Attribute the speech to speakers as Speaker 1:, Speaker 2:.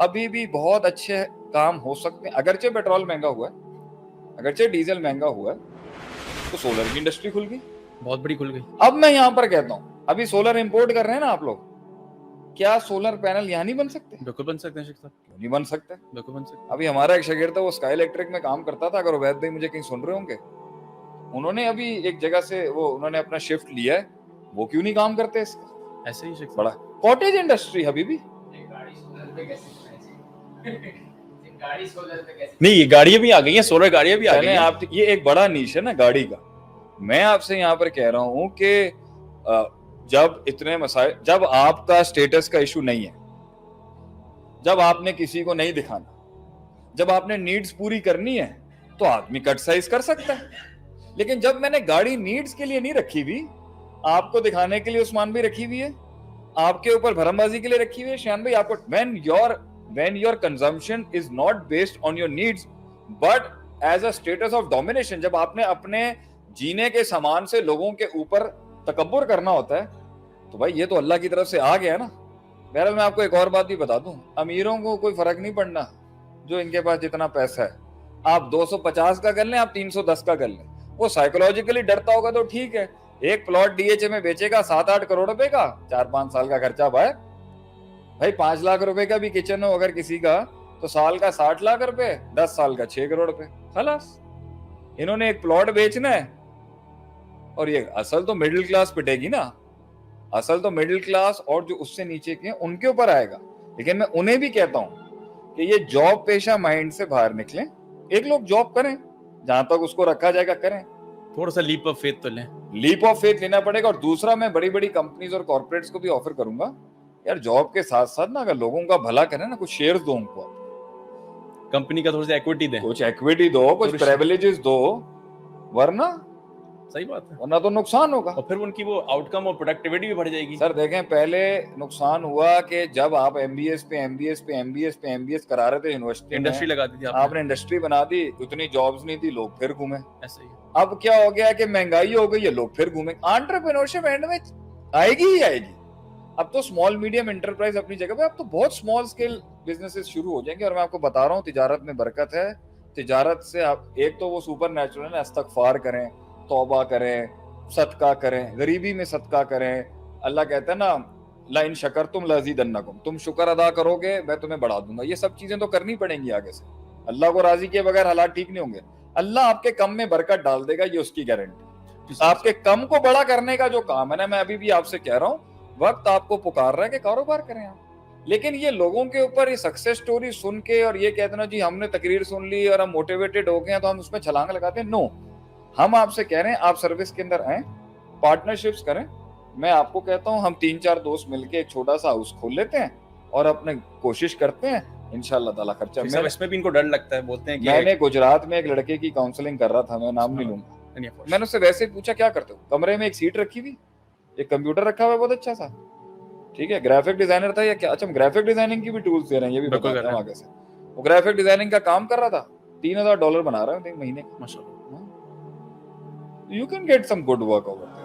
Speaker 1: अभी भी बहुत अच्छे काम हो सकते हैं। अगरचे पेट्रोल महंगा हुआ है, अगरचे डीजल महंगा हुआ है, तो सोलर की इंडस्ट्री खुल गई,
Speaker 2: बहुत बड़ी खुल गई।
Speaker 1: अब मैं यहाँ पर कहता हूँ, अभी सोलर इंपोर्ट कर रहे हैं ना आप लोग, क्या सोलर पैनल यहाँ नहीं बन सकते?
Speaker 2: बिल्कुल बन सकते हैं शेख साहब,
Speaker 1: क्यों नहीं बन सकते?
Speaker 2: बिल्कुल बन सकते हैं।
Speaker 1: अभी हमारा एक शागिर्द था, वो स्काई इलेक्ट्रिक में काम करता था, अगर उवैद भाई मुझे कहीं सुन रहे होंगे, उन्होंने अभी एक जगह से वो उन्होंने अपना शिफ्ट लिया है, वो क्यों नहीं काम करते इसका?
Speaker 2: ऐसे ही शेख साहब।
Speaker 1: बड़ा कॉटेज इंडस्ट्री अभी भी।
Speaker 2: नहीं, ये गाड़ियां भी आ गई हैं, सोलर गाड़ियां भी आ गई हैं।
Speaker 1: आप ये एक बड़ा नीश है ना गाड़ी का। मैं आपसे यहाँ पर कह रहा हूँ कि जब इतने मसाइल, जब आपका स्टेटस का इशू नहीं है, जब आपने किसी को नहीं दिखाना, जब आपने नीड्स पूरी करनी है, तो आदमी कट साइज कर सकता है। लेकिन जब मैंने गाड़ी नीड्स के लिए नहीं रखी हुई, आपको दिखाने के लिए उस्मान भी रखी हुई है, आपके ऊपर भरमबाजी के लिए रखी हुई है शान भाई, आपको when your consumption is not based on your needs but as a status of domination, जब आपने अपने जीने के सामान से लोगों के ऊपर तकब्बुर करना होता है, तो भाई ये तो अल्लाह की तरफ से आ गया ना। बहरहाल मैं आपको एक और बात भी बता दूं, अमीरों को कोई फर्क नहीं पड़ना, जो इनके पास जितना पैसा है, आप 250 का कर लें, आप 310 का कर लें, वो साइकोलॉजिकली डरता होगा तो ठीक है। एक प्लॉट डीएचए में बेचेगा 7-8 करोड़ रुपए का, 4-5 साल का खर्चा भाई 5 लाख रुपए का भी किचन हो अगर किसी का, तो साल का 60 लाख रुपए, 10 साल का 6 करोड़ रुपए, खलास। इन्होंने एक प्लॉट बेचना है, और ये असल तो मिडिल क्लास पिटेगी ना, असल तो मिडिल क्लास और जो उससे नीचे के उनके ऊपर आएगा। लेकिन मैं उन्हें भी कहता हूं कि ये जॉब पेशा माइंड से बाहर निकलें, एक लोग जॉब करें, जहां तक उसको रखा जाएगा करें,
Speaker 2: थोड़ा सा लीप ऑफ फेथ तो लें,
Speaker 1: लीप ऑफ फेथ लेना पड़ेगा। और दूसरा, मैं बड़ी बड़ी कंपनीज और कॉर्पोरेट्स को भी ऑफर करूंगा, यार जॉब के साथ साथ ना अगर लोगों का भला करें ना, कुछ शेयर्स दो उनको,
Speaker 2: कंपनी का थोड़ा सा इक्विटी दें,
Speaker 1: कुछ इक्विटी दो, कुछ प्रिविलेजेस दो, वरना
Speaker 2: सही बात है,
Speaker 1: वरना तो नुकसान होगा,
Speaker 2: और फिर उनकी वो आउटकम और प्रोडक्टिविटी भी बढ़ जाएगी।
Speaker 1: सर देखें, पहले नुकसान हुआ कि जब आप एमबीएस पे एमबीएस पे एमबीएस पे एमबीएस करा रहे थे यूनिवर्सिटी,
Speaker 2: इंडस्ट्री लगा दी थी
Speaker 1: आपने इंडस्ट्री बना दी, उतनी जॉब्स नहीं थी, लोग फिर घूमे।
Speaker 2: ऐसे ही
Speaker 1: अब क्या हो गया कि महंगाई हो गई है, लोग फिर घूमे। एंटरप्रेन्योरशिप एंड में आएगी ही आएगी। अब तो स्मॉल मीडियम एंटरप्राइज अपनी जगह पे, अब तो बहुत स्मॉल स्केल बिजनेसेस शुरू हो जाएंगे। और मैं आपको बता रहा हूँ, तिजारत में बरकत है। तिजारत से आप, एक तो वो सुपर नेचुरल है, इस्तगफार करें, तौबा करें, सदका करें, गरीबी में सदका करें। अल्लाह कहता है ना, लाइन शकर तुम लजीदन्नकुम, तुम शुक्र अदा करोगे मैं तुम्हें बढ़ा दूंगा। ये सब चीजें तो करनी पड़ेंगी आगे से। अल्लाह को राजी किए बगैर हालात ठीक नहीं होंगे। अल्लाह आपके कम में बरकत डाल देगा, ये उसकी गारंटी। आपके कम को बड़ा करने का जो काम है ना, मैं अभी भी आपसे कह रहा हूँ, वक्त आपको पुकार रहा है कि कारोबार करें आप। लेकिन ये लोगों के ऊपर ये सक्सेस स्टोरी सुन के और ये कहते ना जी हमने तकरीर सुन ली और हम मोटिवेटेड हो गए हैं तो हम उसमें छलांग लगाते हैं, नो। हम आपसे कह रहे हैं आप सर्विस के अंदर आए, पार्टनरशिप्स करें। मैं आपको कहता हूं, हम 3-4 दोस्त मिलके एक छोटा सा हाउस खोल लेते हैं और अपने कोशिश करते हैं, इंशाल्लाह ताला खर्चा।
Speaker 2: इसमें भी इनको डर लगता है, बोलते हैं कि
Speaker 1: मैंने गुजरात में एक लड़के की काउंसलिंग कर रहा था, मैं नाम नहीं लूंगा, मैंने उससे वैसे पूछा क्या करते हो, कमरे में एक सीट रखी हुई, एक कंप्यूटर रखा हुआ बहुत अच्छा सा, ठीक है, ग्राफिक डिजाइनर था या क्या, अच्छा हम ग्राफिक डिजाइनिंग की भी टूल्स दे रहे हैं, ये भी बताते हैं आगे से। वो ग्राफिक डिजाइनिंग का काम कर रहा था, $3000 बना रहा है महीने का, माशाल्लाह। You can get some good work over.